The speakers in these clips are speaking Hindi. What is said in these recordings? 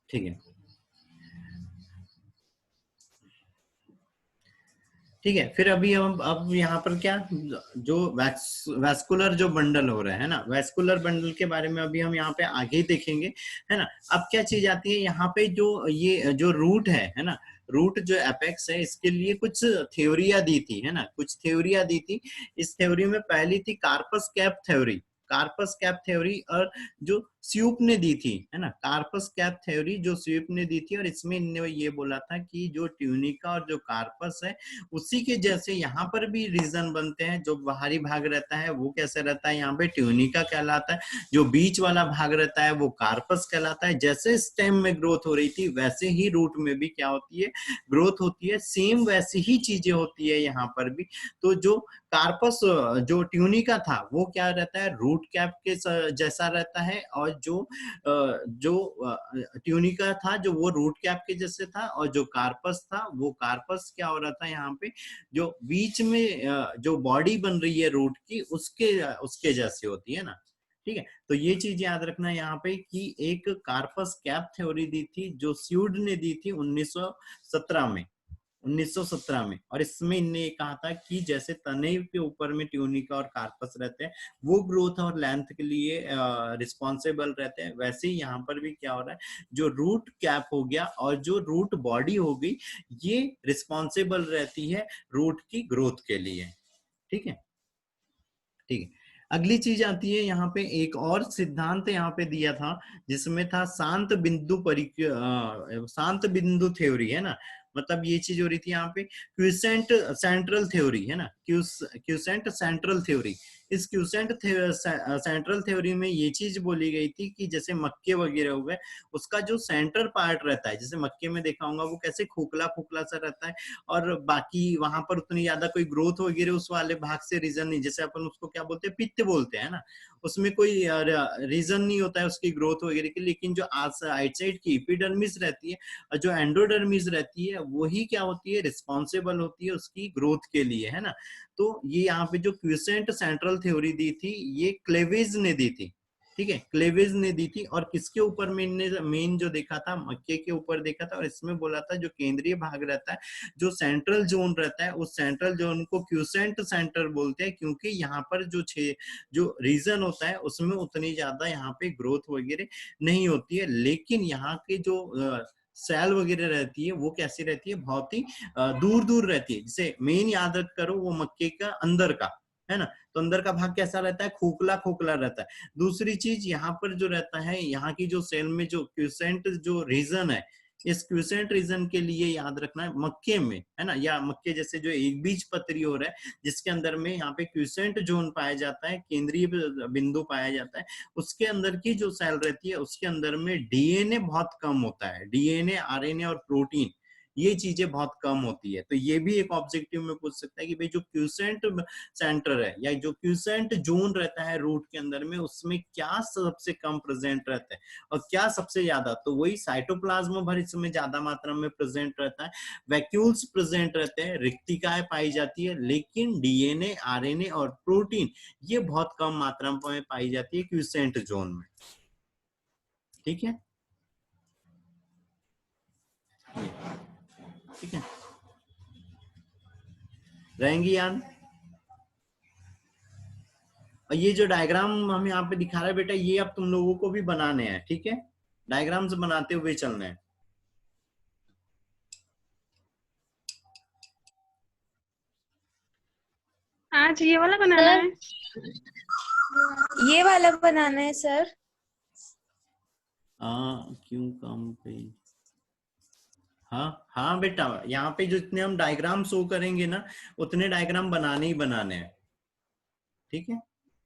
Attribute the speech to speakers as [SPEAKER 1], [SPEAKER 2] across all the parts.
[SPEAKER 1] ठीक है, ठीक है। फिर अभी हम अब यहाँ पर क्या, जो वैस्कुलर जो बंडल हो रहा है ना, वैस्कुलर बंडल के बारे में अभी हम यहाँ पे आगे ही देखेंगे, है ना। अब क्या चीज आती है यहाँ पे, जो ये जो रूट है ना, रूट जो एपेक्स है, इसके लिए कुछ थ्योरिया दी थी, है ना, कुछ थ्योरिया दी थी। इस थ्योरी में पहली थी korper kappe theory, korper kappe theory, और जो स्यूप ने दी थी, है ना, कार्पस कैप थ्योरी जो स्यूप ने दी थी। और इसमें इन्होंने ये बोला था कि जो ट्यूनिका और जो कार्पस है, उसी के जैसे यहाँ पर भी रीजन बनते हैं। जो बाहरी भाग रहता है वो कैसे रहता है, यहाँ पे ट्यूनिका कहलाता है। जो बीच वाला भाग रहता है वो कार्पस कहलाता है। जैसे स्टेम में ग्रोथ हो रही थी, वैसे ही रूट में भी क्या होती है, ग्रोथ होती है। सेम वैसी ही चीजें होती है यहाँ पर भी। तो जो कार्पस, जो ट्यूनिका था, वो क्या रहता है, रूट कैप के जैसा रहता है। और जो ट्यूनिका था, जो वो रूट कैप के जैसे था। और जो कार्पस था, वो कार्पस क्या हो रहा था यहाँ पे, जो बीच में जो बॉडी बन रही है रूट की, उसके उसके जैसी होती है ना। ठीक है, तो ये चीज याद रखना यहाँ पे कि एक कार्पस कैप थ्योरी दी थी, जो स्यूड ने दी थी 1917 में, 1917 में। और इसमें इनने ये कहा था कि जैसे तने के ऊपर में ट्यूनिका और कार्पस रहते हैं, वो ग्रोथ और लेंथ के लिए रिस्पॉन्सिबल रहते हैं, वैसे ही यहाँ पर भी क्या हो रहा है, जो रूट कैप हो गया और जो रूट बॉडी हो गई, ये रिस्पॉन्सिबल रहती है रूट की ग्रोथ के लिए। ठीक है, ठीक है। अगली चीज आती है यहाँ पे, एक और सिद्धांत यहाँ पे दिया था, जिसमें था शांत बिंदु शांत बिंदु थ्योरी, है ना। मतलब ये चीज हो रही थी यहाँ पे, क्यूसेंट सेंट्रल थ्योरी, है ना, क्यूसेंट सेंट्रल थ्योरी। इस क्यूसेंट सेंट्रल थ्योरी में ये चीज बोली गई थी कि जैसे मक्के वगैरह हो गए, उसका जो सेंटर पार्ट रहता है, जैसे मक्के में देखा होगा, वो कैसे खोखला खोखला सा रहता है, और बाकी वहां पर उतनी ज्यादा कोई ग्रोथ वगैरह उस वाले भाग से रीजन नहीं। जैसे अपन उसको क्या बोलते हैं, पित्त बोलते हैं ना, उसमें कोई रीजन नहीं होता है उसकी ग्रोथ वगैरह की। लेकिन जो आउटसाइड की एपिडर्मिस रहती है और जो एंडोडर्मिस रहती है, वही क्या होती है, रिस्पॉन्सिबल होती है उसकी ग्रोथ के लिए, है ना। तो ये यहाँ पे जो क्यूसेंट सेंट्रल थ्योरी दी थी, ये क्लेवेज ने दी थी। ठीक है, क्लेवेज ने दी थी। और किसके ऊपर मेन जो देखा था, मक्के के ऊपर देखा था। और इसमें बोला था जो केंद्रीय भाग रहता है, जो सेंट्रल जोन रहता है, उस सेंट्रल जोन को क्यूसेंट सेंटर बोलते हैं, क्योंकि यहाँ पर जो रीजन होता है, उसमें उतनी ज्यादा यहाँ पे ग्रोथ वगैरह नहीं होती है। लेकिन यहाँ के जो सेल वगैरह रहती है, वो कैसी रहती है, बहुत ही दूर दूर रहती है। जैसे मेन याद करो, वो मक्के का अंदर का, है ना, तो अंदर का भाग कैसा रहता है, खोखला खोखला रहता है। दूसरी चीज यहाँ पर जो रहता है, यहाँ की जो सेल में जो क्यूसेंट जो रीजन है, इस क्यूसेंट रीजन के लिए याद रखना है, मक्के में, है ना, या मक्के जैसे जो एक बीज पत्री हो रहा है, जिसके अंदर में यहाँ पे क्यूसेंट जोन पाया जाता है, केंद्रीय बिंदु पाया जाता है, उसके अंदर की जो सेल रहती है, उसके अंदर में डीएनए बहुत कम होता है। डीएनए, आरएनए और प्रोटीन, ये चीजें बहुत कम होती है। तो ये भी एक ऑब्जेक्टिव में पूछ सकता है कि भाई जो क्यूसेंट सेंटर है, या जो क्यूसेंट जोन रहता है रूट के अंदर में, उसमें क्या सबसे कम प्रेजेंट रहता है और क्या सबसे ज्यादा। तो वही साइटोप्लाज्म भर इसमें ज्यादा मात्रा में प्रेजेंट रहता है, वैक्यूल्स प्रेजेंट रहते हैं, रिक्तिकाएं पाई जाती है। लेकिन डीएनए, आरएनए और प्रोटीन, ये बहुत कम मात्रा में पाई जाती है क्यूसेंट जोन में। ठीक है, ठीक है, रहेंगी याद। और ये जो डायग्राम हम यहाँ पे दिखा रहे हैं बेटा, ये अब तुम लोगों को भी बनाने हैं। ठीक है, डायग्राम्स बनाते हुए चलना है।
[SPEAKER 2] आज ये वाला बनाना है,
[SPEAKER 3] ये वाला बनाना है सर।
[SPEAKER 1] क्यों काम पे, हाँ हाँ बेटा, यहाँ पे जितने हम डायग्राम शो करेंगे ना, उतने डायग्राम बनाने ही बनाने हैं। ठीक है,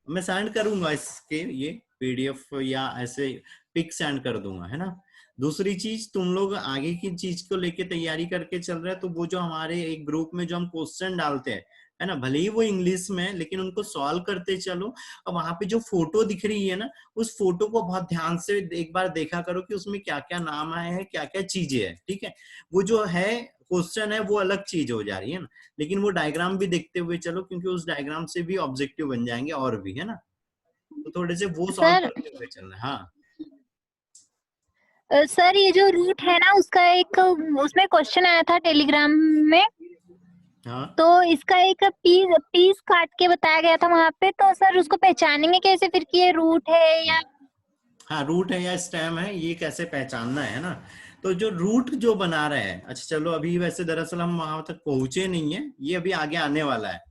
[SPEAKER 1] मैं सेंड करूंगा इसके ये पीडीएफ, या ऐसे पिक सेंड कर दूंगा, है ना। दूसरी चीज, तुम लोग आगे की चीज को लेके तैयारी करके चल रहे हैं, तो वो जो हमारे एक ग्रुप में जो हम क्वेश्चन डालते हैं, है ना, भले ही वो इंग्लिश में है, लेकिन उनको सॉल्व करते चलो। और वहां पे जो फोटो दिख रही है ना, उस फोटो को बहुत ध्यान से एक बार देखा करो कि उसमें क्या क्या नाम आए हैं, क्या क्या चीजें हैं। ठीक है, वो जो है क्वेश्चन है, वो अलग चीज हो जा रही है ना, लेकिन वो डायग्राम भी देखते हुए चलो, क्योंकि उस डायग्राम से भी ऑब्जेक्टिव बन जाएंगे और भी, है ना। तो थोड़े से वो सॉल्व
[SPEAKER 3] सर
[SPEAKER 1] करते हुए चलना है। हाँ
[SPEAKER 3] सर ये जो रूट है ना उसका एक उसमें क्वेश्चन आया था टेलीग्राम में।
[SPEAKER 1] हाँ
[SPEAKER 3] तो इसका एक पीस पीस काट के बताया गया था वहां पे, तो सर उसको पहचानेंगे कैसे फिर कि ये रूट है या?
[SPEAKER 1] हाँ, रूट है या स्टेम है, ये कैसे पहचानना है ना। तो जो रूट जो बना रहा है, अच्छा चलो अभी वैसे दरअसल हम वहां तक पहुंचे नहीं है, ये अभी आगे आने वाला है,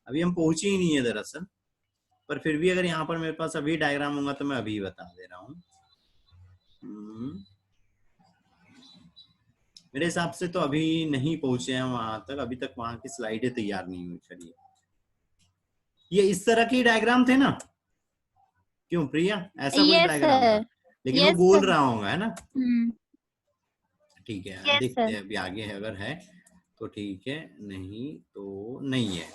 [SPEAKER 1] अभी हम पहुंचे ही नहीं है दरअसल। पर फिर भी अगर यहाँ पर मेरे पास अभी डायग्राम होगा तो मैं अभी बता दे रहा हूँ। मेरे हिसाब से तो अभी नहीं पहुंचे हैं वहां तक, अभी तक वहां की स्लाइडें तैयार नहीं हुई खड़ी। ये इस तरह के डायग्राम थे ना, क्यों प्रिया, ऐसा कुछ
[SPEAKER 3] यस
[SPEAKER 1] डायग्राम था,
[SPEAKER 3] सर।
[SPEAKER 1] लेकिन वो
[SPEAKER 3] यस
[SPEAKER 1] गोल
[SPEAKER 3] सर।
[SPEAKER 1] रहा होगा है ना।
[SPEAKER 3] हम्म।
[SPEAKER 1] ठीक है,
[SPEAKER 3] यस
[SPEAKER 1] देखते
[SPEAKER 3] सर।
[SPEAKER 1] हैं अभी आगे है, अगर है तो ठीक है, नहीं तो नहीं है।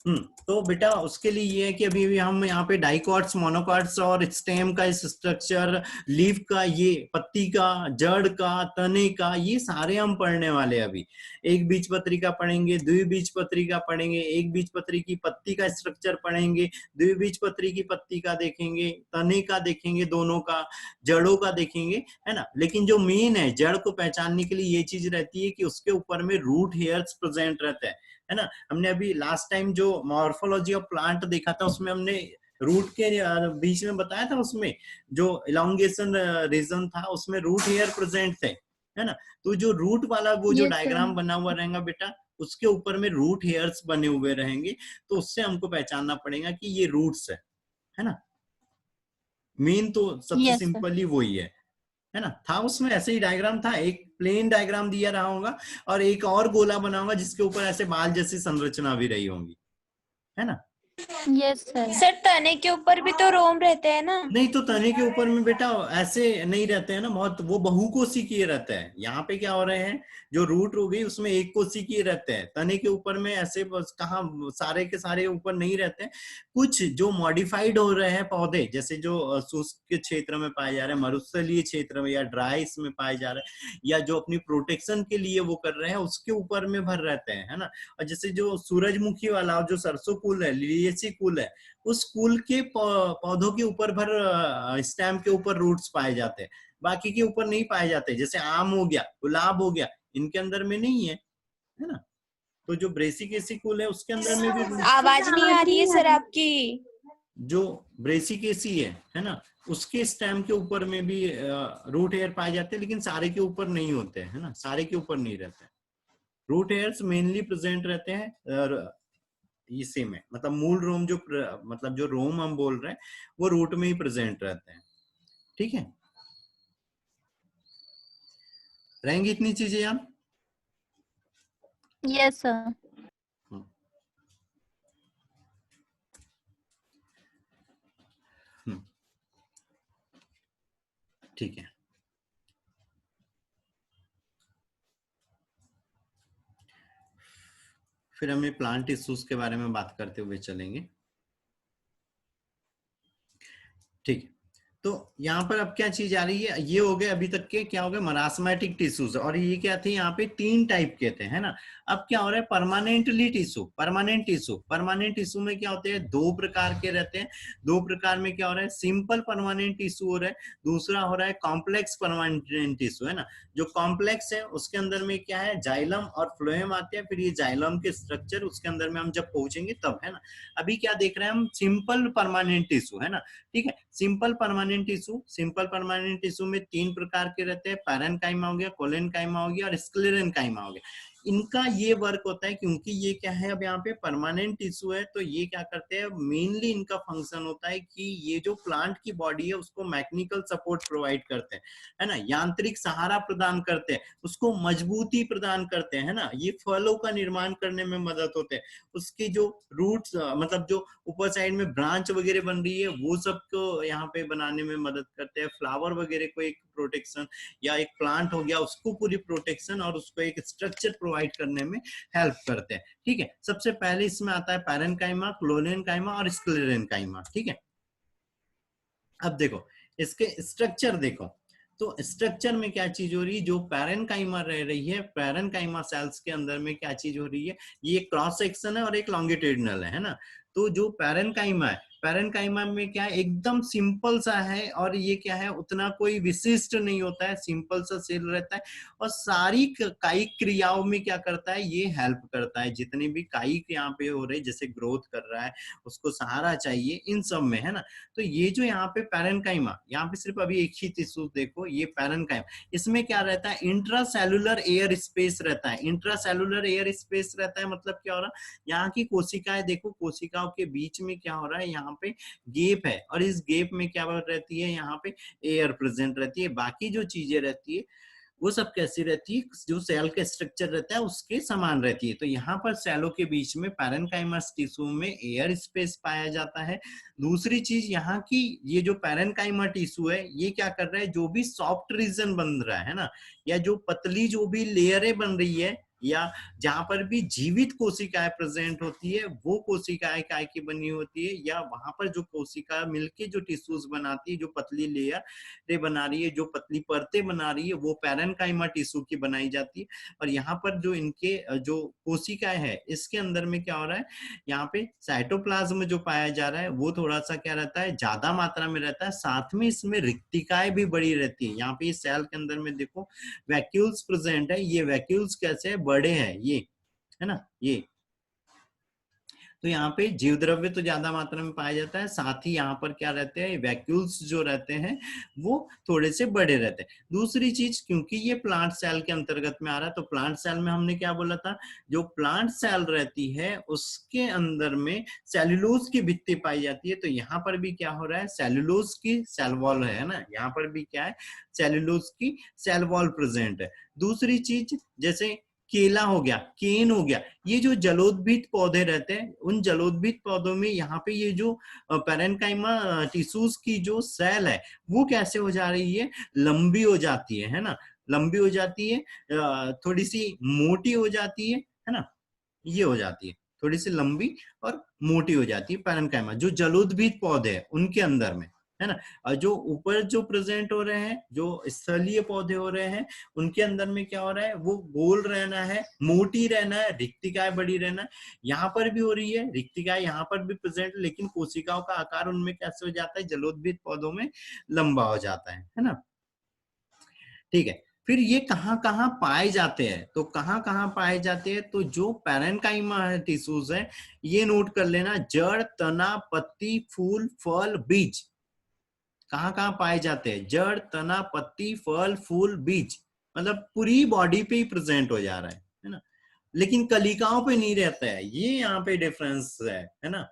[SPEAKER 1] तो बेटा उसके लिए ये है कि अभी हम यहाँ पे डाइकॉट्स, मोनोकॉट्स और स्टेम का इस स्ट्रक्चर, लीफ का, ये पत्ती का, जड़ का, तने का, ये सारे हम पढ़ने वाले हैं अभी। एक बीजपत्री का पढ़ेंगे, द्विबीजपत्री का पढ़ेंगे, एक बीजपत्री की पत्ती का स्ट्रक्चर पढ़ेंगे, द्विबीजपत्री की पत्ती का देखेंगे, तने का देखेंगे, दोनों का, जड़ों का देखेंगे, है ना। लेकिन जो मेन है जड़ को पहचानने के लिए ये चीज रहती है कि उसके ऊपर में रूट हेयर्स प्रेजेंट रहता है ना। हमने अभी लास्ट टाइम जो मॉर्फोलॉजी ऑफ प्लांट देखा था उसमें हमने रूट के बीच में बताया था, उसमें जो इलांगेशन रीजन था उसमें रूट हेयर प्रेजेंट थे, है ना। तो जो रूट वाला वो जो
[SPEAKER 3] यस सर।
[SPEAKER 1] डायग्राम बना हुआ रहेगा बेटा, उसके ऊपर में रूट हेयर्स बने हुए रहेंगे, तो उससे हमको पहचानना पड़ेगा कि ये रूट्स है ना। मेन तो सबसे
[SPEAKER 3] यस सर।
[SPEAKER 1] सिंपल ही वही है ना। था उसमें ऐसे ही डायग्राम था, एक प्लेन डायग्राम दिया रहा होगा और एक और गोला बना होगा जिसके ऊपर ऐसे बाल जैसी संरचना भी रही होंगी, है ना।
[SPEAKER 3] Yes sir.
[SPEAKER 4] सर तने के ऊपर भी तो रोम रहते हैं ना?
[SPEAKER 1] नहीं तो तने के ऊपर में बेटा ऐसे नहीं रहते हैं ना, बहुत वो बहुकोशिकीय रहता है। यहाँ पे क्या हो रहे हैं, जो रूट हो गई उसमें एक कोशिकीय रहते हैं, तने के ऊपर में ऐसे बस कहाँ सारे के सारे ऊपर नहीं रहते हैं। कुछ जो मॉडिफाइड हो रहे हैं पौधे, जैसे जो शुष्क क्षेत्र में पाए जा रहे हैं, मरुस्थलीय क्षेत्र में या ड्राई में पाए जा रहे हैं, या जो अपनी प्रोटेक्शन के लिए वो कर रहे हैं, उसके ऊपर में भर रहते हैं, है ना। और जैसे जो सूरजमुखी वाला जो सरसों कुल है, लिलिएसी कुल है, उस कुल के पौधों के ऊपर भर स्टेम के ऊपर रूट्स पाए जाते हैं, बाकी के ऊपर नहीं पाए जाते। जैसे आम हो गया, गुलाब हो गया, इनके अंदर में नहीं है ना। तो जो ब्रेसिकेसी कुल है उसके अंदर में भी
[SPEAKER 4] आवाज नहीं आ रही है सर आपकी।
[SPEAKER 1] जो ब्रेसिकेसी है ना, उसके स्टेम के ऊपर में भी रूट हेयर पाए जाते हैं, लेकिन सारे के ऊपर नहीं होते हैं, है ना, सारे के ऊपर नहीं रहते हैं। रूट हेयर्स मेनली प्रेजेंट रहते हैं इसी में, मतलब मूल रोम जो मतलब जो रोम हम बोल रहे हैं वो रूट में ही प्रेजेंट रहते हैं। ठीक है, रहेंगी इतनी चीजें यार।
[SPEAKER 3] Yes sir.
[SPEAKER 1] ठीक है, फिर हमें प्लांट टिश्यूज के बारे में बात करते हुए चलेंगे। ठीक है, तो यहाँ पर अब क्या चीज आ रही है, ये हो गए अभी तक के, क्या हो गए, मरास्मेटिक टिश्यूज। और ये क्या थे, यहाँ पे 3 टाइप के थे, है ना। अब क्या हो रहा है, permanently tissue, permanent tissue. Permanent tissue में क्या होते हैं, 2 प्रकार के रहते हैं। 2 प्रकार में क्या हो रहा है, सिंपल परमानेंट टिश्यू हो रहा है, दूसरा हो रहा है कॉम्प्लेक्स परमानेंट टिश्यू, है ना। जो कॉम्प्लेक्स है उसके अंदर में क्या है, जाइलम और फ्लोएम आते हैं, फिर ये जाइलम के स्ट्रक्चर उसके अंदर में हम जब पहुंचेंगे तब, है ना। अभी क्या देख रहे हैं हम, सिंपल परमानेंट टिश्यू, है ना। ठीक है, simple permanent tissue, simple permanent tissue में 3 प्रकार के रहते हैं, पैरेन्काइमा हो गया, कोलेनकाइमा हो गया और स्क्लेरेनकाइमा हो गया। इनका ये वर्क होता है, क्योंकि ये क्या है, अब यहाँ पे परमानेंट टिश्यू है, तो ये क्या करते हैं, मेनली इनका फंक्शन होता है कि ये जो प्लांट की बॉडी है उसको मैकेनिकल सपोर्ट प्रोवाइड करते हैं, है ना, यांत्रिक सहारा प्रदान करते हैं, उसको मजबूती प्रदान करते हैं, है ना। ये फलों का निर्माण करने में मदद होते हैं, उसकी जो रूट्स मतलब जो ऊपर साइड में ब्रांच वगैरह बन रही है वो सब को यहाँ पे बनाने में मदद करते हैं। फ्लावर वगैरह को एक प्रोटेक्शन, या एक प्लांट हो गया उसको पूरी प्रोटेक्शन और उसको एक स्ट्रक्चर प्रोवाइड करने में हेल्प करते हैं। ठीक है, सबसे पहले इसमें आता है पैरेन्काइमा, क्लोरेनकाइमा और स्क्लेरेनकाइमा। ठीक है, अब देखो इसके स्ट्रक्चर देखो, तो स्ट्रक्चर में क्या चीज हो रही है, जो पैरेन्काइमा रह रही है, पैरेन्काइमा सेल्स के अंदर में क्या चीज हो रही है, ये क्रॉस सेक्शन है और एक लॉन्गिट्यूडिनल है ना। तो जो पैरेन्काइमा है पैरेन्काइमा में क्या है, एकदम सिंपल सा है, और ये क्या है, उतना कोई विशिष्ट नहीं होता है, सिंपल सा सेल रहता है, और सारी कायिक क्रियाओं में क्या करता है, ये हेल्प करता है। जितने भी कायिक यहाँ पे हो रहे, जैसे ग्रोथ कर रहा है, उसको सहारा चाहिए, इन सब में, है ना। तो ये जो यहाँ पे पैरेन्काइमा, यहाँ पे सिर्फ अभी एक ही टिश्यू देखो, ये पैरेन्काइमा, इसमें क्या रहता है, इंट्रासेलुलर एयर स्पेस रहता है। इंट्रासेलुलर एयर स्पेस रहता है मतलब क्या हो रहा है, यहाँ की कोशिकाएं देखो, कोशिकाओं के बीच में क्या हो रहा है, यहाँ पे गेप है, और इस गेप में क्या रहती है, यहाँ पे एयर प्रेजेंट रहती है। बाकी जो चीजें रहती है वो सब कैसी रहती है, जो सेल का स्ट्रक्चर रहता है उसके समान रहती है। तो यहाँ पर सेलों के बीच में पैरेन्काइमस टिश्यू में एयर स्पेस पाया जाता है। दूसरी चीज, यहाँ की ये जो पैरेन्काइमा टिश्यू है, ये क्या कर रहा है, जो भी सॉफ्ट रीजन बन रहा है ना, या जो पतली जो भी लेयरें बन रही है, या जहां पर भी जीवित कोशिकाएं प्रेजेंट होती है, वो कोशिकाएं काय की बनी होती है, या वहां पर जो कोशिका मिलके जो टिश्यूज बनाती है, जो पतली लेयर बना रही है, जो पतली परतें बना रही है, वो पैरेन्काइमा टिश्यू की बनाई जाती है। और यहाँ पर जो इनके जो कोशिकाएं है, इसके अंदर में क्या हो रहा है, यहाँ पे साइटोप्लाज्म जो पाया जा रहा है वो थोड़ा सा क्या रहता है, ज्यादा मात्रा में रहता है। साथ में इसमें रिक्तिकाएं भी बड़ी रहती है। यहाँ पे सेल के अंदर में देखो वैक्यूल्स प्रेजेंट है। ये वैक्यूल्स कैसे है, बड़े हैं ये, है ना, ये। तो यहाँ पे जीव द्रव्य तो ज्यादा मात्रा में पाया जाता है, साथ ही यहाँ पर क्या रहते हैं, वैक्यूल्स जो रहते हैं वो थोड़े से बड़े रहते हैं। दूसरी चीज, क्योंकि ये प्लांट सेल के अंतर्गत में आ रहा है, तो प्लांट सेल में हमने क्या बोला था, जो प्लांट सेल रहती है उसके अंदर में सेल्यूलोज की भित्ति पाई जाती है। तो यहाँ पर भी क्या हो रहा है, सेल्यूलोज की सेल वॉल है ना, यहाँ पर भी क्या है, सेल्यूलोज की सेल वॉल प्रेजेंट है। दूसरी चीज, जैसे केला हो गया, केन हो गया, ये जो जलोद्भिद पौधे रहते हैं, उन जलोद्भिद पौधों में यहाँ पे ये जो पैरेन्काइमा टिश्यूज की जो सेल है वो कैसे हो जा रही है, लंबी हो जाती है ना, लंबी हो जाती है, थोड़ी सी मोटी हो जाती है ना, ये हो जाती है, थोड़ी सी लंबी और मोटी हो जाती है पैरेन्काइमा, जो जलोद्भिद पौधे हैं उनके अंदर में, है ना। और जो ऊपर जो प्रेजेंट हो रहे हैं, जो स्थलीय पौधे हो रहे हैं, उनके अंदर में क्या हो रहा है, वो गोल रहना है, मोटी रहना है, रिक्तिकाएं बड़ी रहना है। यहाँ पर भी हो रही है रिक्तिकाएं, यहाँ पर भी प्रेजेंट, लेकिन कोशिकाओं का आकार उनमें कैसे हो जाता है, जलोद्भिद पौधों में लंबा हो जाता है ना। ठीक है, फिर ये कहाँ कहाँ पाए जाते हैं, तो कहाँ कहाँ पाए जाते हैं, तो जो पैरेन्काइमा टिश्यूज है, ये नोट कर लेना, जड़, तना, पत्ती, फूल, फल, बीज, कहाँ कहाँ पाए जाते हैं, जड़, तना, पत्ती, फल, फूल, बीज, मतलब पूरी बॉडी पे ही प्रेजेंट हो जा रहा है ना, लेकिन कलिकाओं पे नहीं रहता है। ये यहाँ पे डिफरेंस है ना,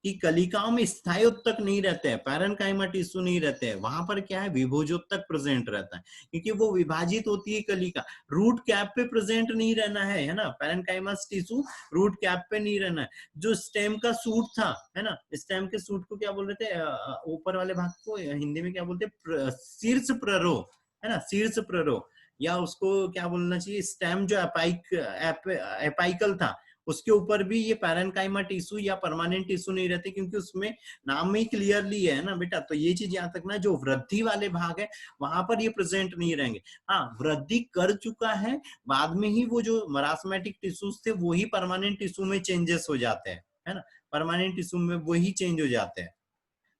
[SPEAKER 1] कि कलिकाओं में स्थायी उत्तक नहीं रहते हैं, पैरेन्काइमा टिश्यू नहीं रहते हैं, वहां पर क्या है, विभोजोत्तक प्रेजेंट रहता है, क्योंकि वो विभाजित होती है कलिका, रूट कैप पे प्रेजेंट नहीं रहना है ना, पैरेन्काइमा टिश्यू रूट कैप पे नहीं रहना है। जो स्टेम का सूट था, है ना, स्टेम के सूट को क्या बोल रहे थे, ऊपर वाले भाग को हिंदी में क्या बोलते, शीर्ष प्ररो, है ना, शीर्ष प्ररो, या उसको क्या बोलना चाहिए, स्टेम जो एपाइकल था, उसके ऊपर भी ये पैरेन्काइमा टिश्यू या परमानेंट टिश्यू नहीं रहते, क्योंकि उसमें नाम में क्लियरली है ना बेटा। तो ये चीज याद रखना, जो वृद्धि वाले भाग है वहां पर ये प्रेजेंट नहीं रहेंगे। हाँ, वृद्धि कर चुका है, बाद में ही वो जो मरास्मेटिक टिश्यूज थे वो ही परमानेंट टिश्यू में चेंजेस हो जाते हैं, है ना, परमानेंट टिश्यू में वही चेंज हो जाते हैं।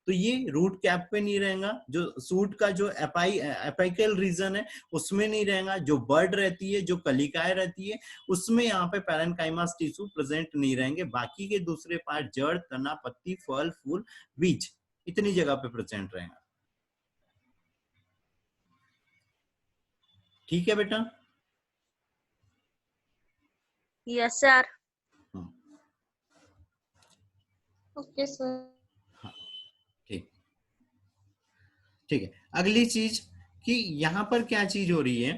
[SPEAKER 1] तो ये रूट कैप पे नहीं रहेगा, जो सूट का जो एपाइकल रीजन है उसमें नहीं रहेगा, जो बर्ड रहती है, जो कलिकाएं रहती है, उसमें यहाँ पे पैरेन्काइमास टिश्यू प्रेजेंट नहीं रहेंगे। बाकी के दूसरे पार्ट, जड़, तना, पत्ती, फल, फूल, बीज, इतनी जगह पे प्रेजेंट रहेगा। ठीक है बेटा?
[SPEAKER 2] Yes sir.
[SPEAKER 4] Okay sir.
[SPEAKER 1] ठीक, ठीक है। अगली चीज कि यहाँ पर क्या चीज हो रही है,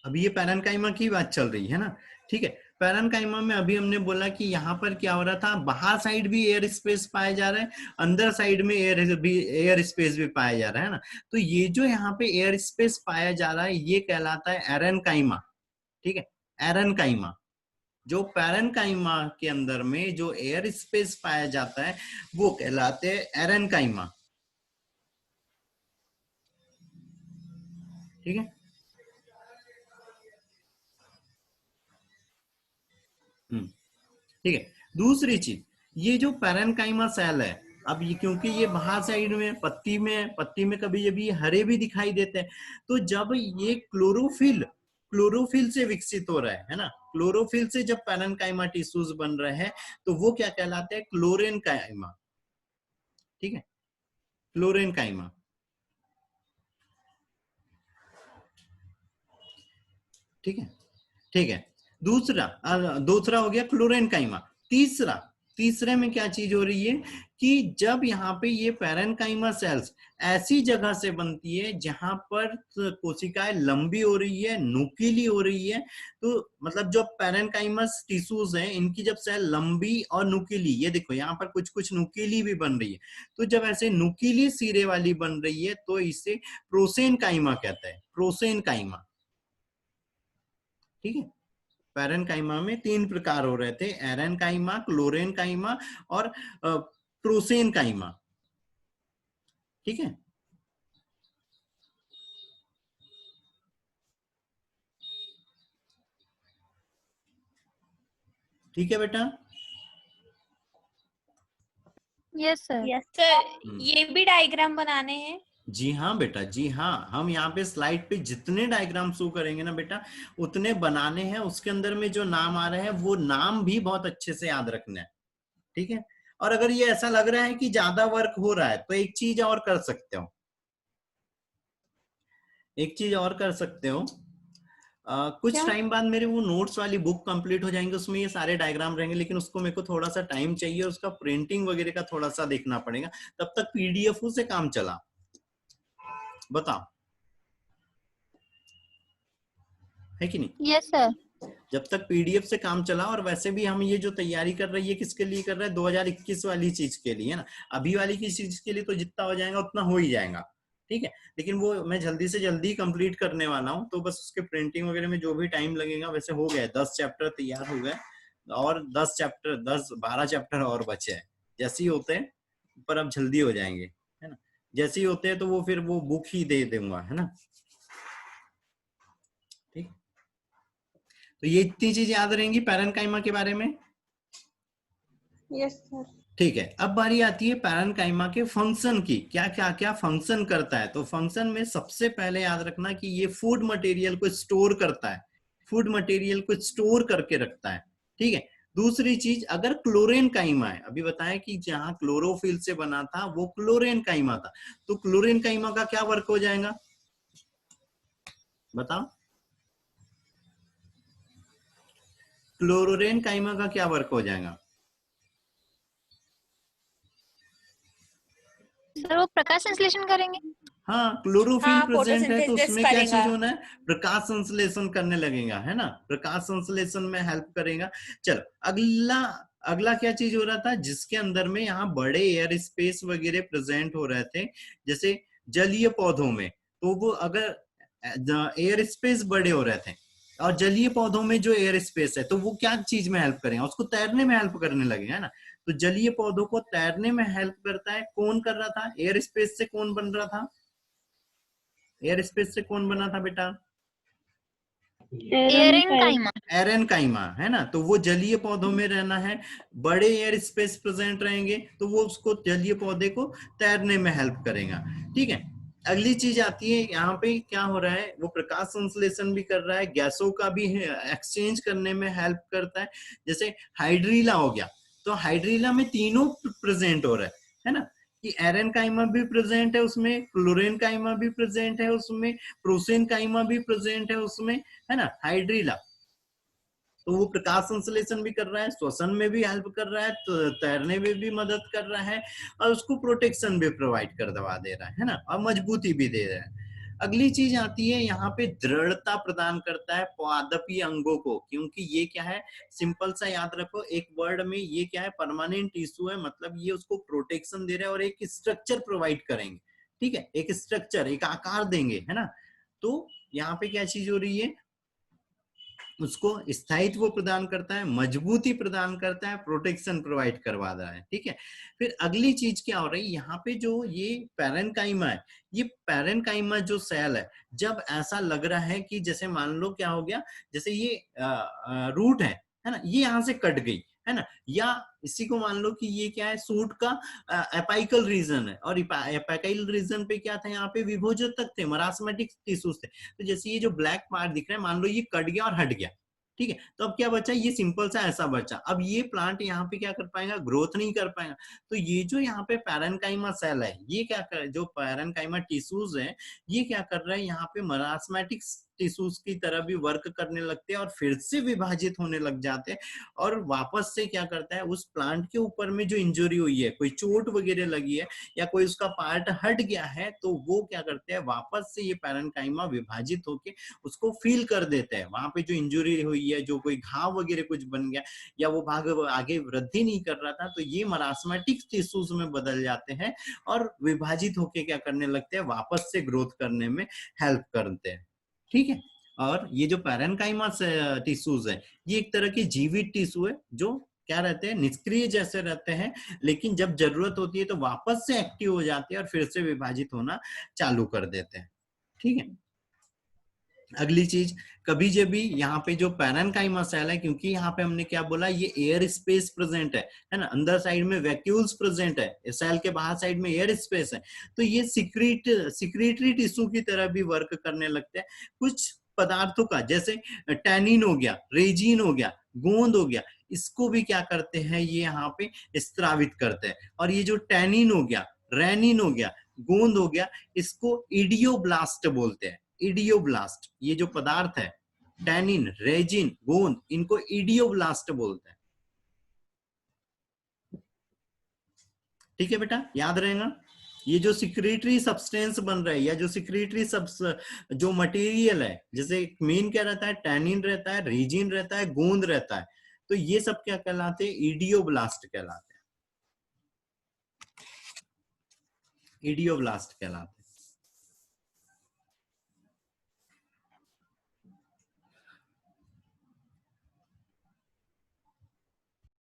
[SPEAKER 1] अभी ये पैरेन्काइमा की बात चल रही है ना, ठीक है। पैरेन्काइमा में अभी हमने बोला कि यहाँ पर क्या हो रहा था, बाहर साइड भी एयर स्पेस पाया जा रहा है, अंदर साइड में एयर स्पेस भी पाया जा रहा है ना। तो ये जो यहाँ पे एयर स्पेस पाया जा रहा है ये कहलाता है एरेन्काइमा, ठीक है, एरेन्काइमा। जो पैरेन्काइमा के अंदर में जो एयर स्पेस पाया जाता है वो कहलाते हैं एरेन्काइमा, ठीक है। ठीक है। दूसरी चीज, ये जो पैरेन्काइमा सेल है, अब ये क्योंकि ये बाहर साइड में पत्ती में कभी कभी हरे भी दिखाई देते हैं, तो जब ये क्लोरोफिल से विकसित हो रहा है ना, क्लोरोफिल से जब पैरेन्काइमा टिश्यूज बन रहे हैं तो वो क्या कहलाते हैं, क्लोरेन्काइमा। ठीक है, क्लोरेन्काइमा। ठीक है, ठीक है। दूसरा हो गया क्लोरेन्काइमा। तीसरे में क्या चीज हो रही है कि जब यहाँ पे ये पैरेन्काइमा सेल्स ऐसी जगह से बनती है जहां पर कोशिकाएं लंबी हो रही है, नुकीली हो रही है, तो मतलब जो पैरेन्काइमस टिश्यूज हैं इनकी जब सेल लंबी और नुकीली, ये देखो यहाँ पर कुछ कुछ नुकीली भी बन रही है, तो जब ऐसे नुकीली सिरे वाली बन रही है तो इसे प्रोसेनकाइमा कहते हैं, प्रोसेनकाइमा। ठीक है, पैरेन्काइमा में 3 प्रकार हो रहे थे, एरेन्काइमा, क्लोरेन्काइमा और प्रोसेनकाइमा। ठीक है, ठीक है बेटा।
[SPEAKER 3] Yes sir.
[SPEAKER 2] यस
[SPEAKER 4] सर ये भी डायग्राम बनाने हैं?
[SPEAKER 1] जी हाँ बेटा, जी हाँ, हम यहाँ पे स्लाइड पे जितने डायग्राम शो करेंगे ना बेटा उतने बनाने हैं, उसके अंदर में जो नाम आ रहे हैं वो नाम भी बहुत अच्छे से याद रखना है। ठीक है, और अगर ये ऐसा लग रहा है कि ज्यादा वर्क हो रहा है तो एक चीज और कर सकते हो, कुछ
[SPEAKER 3] क्या?
[SPEAKER 1] टाइम बाद मेरे वो नोट्स वाली बुक कंप्लीट हो जाएंगे, उसमें ये सारे डायग्राम रहेंगे, लेकिन उसको मेरे को थोड़ा सा टाइम चाहिए, उसका प्रिंटिंग वगैरह का थोड़ा सा देखना पड़ेगा, तब तक पीडीएफ से काम चला। बताओ, है कि नहीं?
[SPEAKER 3] Yes sir.
[SPEAKER 1] जब तक पीडीएफ से काम चला, और वैसे भी हम ये जो तैयारी कर रही है किसके लिए कर रहे हैं, 2021 वाली चीज के लिए, है ना। अभी वाली की चीज के लिए तो जितना हो जाएगा उतना हो ही जाएगा। ठीक है, लेकिन वो मैं जल्दी से जल्दी कंप्लीट करने वाला हूँ, तो बस उसके प्रिंटिंग वगैरह में जो भी टाइम लगेगा, वैसे हो गया 10 चैप्टर तैयार हो गए, और 10-12 चैप्टर और बचे हैं, जैसे ही होते हैं, पर अब जल्दी हो जाएंगे, है ना। जैसे ही होते हैं तो वो फिर वो बुक ही दे दूंगा, है ना। ठीक, तो ये इतनी चीज याद रहेंगी पैरेन्काइमा के बारे में।
[SPEAKER 4] Yes sir.
[SPEAKER 1] ठीक है, अब बारी आती है पैरेन्काइमा के फंक्शन की, क्या फंक्शन करता है। तो फंक्शन में सबसे पहले याद रखना कि ये फूड मटेरियल को स्टोर करता है, फूड मटेरियल को स्टोर करके रखता है। ठीक है, दूसरी चीज, अगर क्लोरेन्काइमा है, अभी बताया कि जहां क्लोरोफिल से बना था वो क्लोरेन्काइमा था, तो क्लोरेन्काइमा का क्या वर्क हो जाएगा, बताओ। क्लोरेन्काइमा का क्या वर्क हो जाएगा?
[SPEAKER 3] सर वो प्रकाश संश्लेषण करेंगे।
[SPEAKER 1] हाँ, क्लोरोफिल
[SPEAKER 4] हाँ,
[SPEAKER 1] प्रेजेंट है तो
[SPEAKER 4] फोटोसिंथेसिस
[SPEAKER 1] उसमें क्या
[SPEAKER 4] करेगा।
[SPEAKER 1] चीज होना है, प्रकाश संश्लेषण करने लगेगा, है ना, प्रकाश संश्लेषण में हेल्प करेगा। चलो, अगला क्या चीज हो रहा था, जिसके अंदर में यहाँ बड़े एयर स्पेस वगैरह प्रेजेंट हो रहे थे, जैसे जलीय पौधों में, तो वो अगर एयर स्पेस बड़े हो रहे थे, और जलीय पौधों में जो एयर स्पेस है, तो वो क्या चीज में हेल्प करेगा, उसको तैरने में हेल्प करने लगेगा, है ना। तो जलीय पौधों को तैरने में हेल्प करता है, कौन कर रहा था, एयर स्पेस से कौन बन रहा था, एयर स्पेस से कौन बना था बेटा,
[SPEAKER 3] एरेनकाइमा।
[SPEAKER 1] एरेनकाइमा, है ना। तो वो जलीय पौधों में रहना है, बड़े एयर स्पेस प्रेजेंट रहेंगे तो वो उसको जलीय पौधे को तैरने में हेल्प करेगा। ठीक है, अगली चीज आती है, यहाँ पे क्या हो रहा है, वो प्रकाश संश्लेषण भी कर रहा है, गैसों का भी एक्सचेंज करने में हेल्प करता है, जैसे हाइड्रीला हो गया, तो हाइड्रीला में तीनों प्रेजेंट हो रहा है ना, कि एरेनकाइमा भी प्रेजेंट है उसमें, क्लोरेनकाइमा भी प्रेजेंट है उसमें, प्रोसेनकाइमा भी प्रेजेंट है उसमें, है ना, हाइड्रीला। तो वो प्रकाश संश्लेषण भी कर रहा है, श्वसन में भी हेल्प कर रहा है, तो तैरने में भी मदद कर रहा है, और उसको प्रोटेक्शन भी प्रोवाइड कर दवा दे रहा है ना, और मजबूती भी दे रहा है। अगली चीज आती है, यहाँ पे दृढ़ता प्रदान करता है पादपीय अंगों को, क्योंकि ये क्या है, सिंपल सा याद रखो एक वर्ड में, ये क्या है, परमानेंट टिश्यू है, मतलब ये उसको प्रोटेक्शन दे रहा है और एक स्ट्रक्चर प्रोवाइड करेंगे। ठीक है, एक स्ट्रक्चर, एक आकार देंगे, है ना। तो यहाँ पे क्या चीज हो रही है, उसको स्थायित्व प्रदान करता है, मजबूती प्रदान करता है, प्रोटेक्शन प्रोवाइड करवा रहा है। ठीक है, फिर अगली चीज क्या हो रही है, यहाँ पे जो ये पैरेन्काइमा है, ये पैरेन्काइमा जो सेल है, जब ऐसा लग रहा है कि जैसे मान लो क्या हो गया, जैसे ये रूट है ना, ये यहाँ से कट गई, है ना, या इसी को मान लो कि ये क्या है, सूट का एपाइकल रीजन है, और एपाइकल रीजन पे क्या था, यहाँ पे विभोजक थे, मरासमेटिक टिश्यूज थे। तो जैसे ये जो ब्लैक पार्ट दिख रहा है, मान लो ये कट गया और हट गया, ठीक है, तो अब क्या बचा, ये सिंपल सा ऐसा बचा। अब ये प्लांट यहाँ पे क्या कर पाएगा, ग्रोथ नहीं कर पाएगा। तो ये जो यहाँ पे पैरेन्काइमा सेल है, ये क्या कर, जो पैरेन्काइमा टिश्यूज है, ये क्या कर रहा है, यहाँ पे मरासमेटिक टिश्यूज की तरह भी वर्क करने लगते हैं और फिर से विभाजित होने लग जाते हैं, और वापस से क्या करता है, उस प्लांट के ऊपर में जो इंजरी हुई है, कोई चोट वगैरह लगी है या कोई उसका पार्ट हट गया है, तो वो क्या करते हैं, वापस से ये पैरेन्काइमा विभाजित होके उसको फील कर देते हैं। वहां पे जो इंजरी हुई है, जो कोई घाव वगैरह कुछ बन गया या वो भाग आगे वृद्धि नहीं कर रहा था, तो ये मरासमेटिक टिश्यूज में बदल जाते हैं और विभाजित होके क्या करने लगते हैं, वापस से ग्रोथ करने में हेल्प करते हैं, ठीक है। और ये जो पैरेन्काइमा टिश्यूज है, ये एक तरह की जीवित टिश्यू है, जो क्या रहते हैं, निष्क्रिय जैसे रहते हैं, लेकिन जब जरूरत होती है तो वापस से एक्टिव हो जाते हैं और फिर से विभाजित होना चालू कर देते हैं, ठीक है। अगली चीज, कभी जब भी यहाँ पे जो पैरेन्काइमा सेल है, क्योंकि यहाँ पे हमने क्या बोला, ये एयर स्पेस प्रेजेंट है ना, अंदर साइड में वैक्यूल्स प्रेजेंट है, सेल के बाहर साइड में एयर स्पेस है, तो ये सिक्रेटरी टिश्यू की तरह भी वर्क करने लगते हैं। कुछ पदार्थों का, जैसे टैनिन हो गया, रेजिन हो गया, गोंद हो गया, इसको भी क्या करते हैं, ये यहाँ पे स्त्रावित करते हैं। और ये जो टैनिन हो गया, रेनिन हो गया, गोंद हो गया, इसको इडियोब्लास्ट बोलते हैं। इडियोब्लास्ट, ये जो पदार्थ है, टैनिन, रेजिन, गोंद, इनको इडियोब्लास्ट बोलते हैं, ठीक है बेटा, याद रहेगा। ये जो सिक्रेटरी सब्सटेंस बन रहा है, या जो सिक्रेटरी जो मटेरियल है, जैसे मेन क्या रहता है, टैनिन रहता है, रेजिन रहता है, गोंद रहता है, तो ये सब क्या कहलाते हैं, इडियोब्लास्ट कहलाते हैं, इडियोब्लास्ट कहलाते हैं।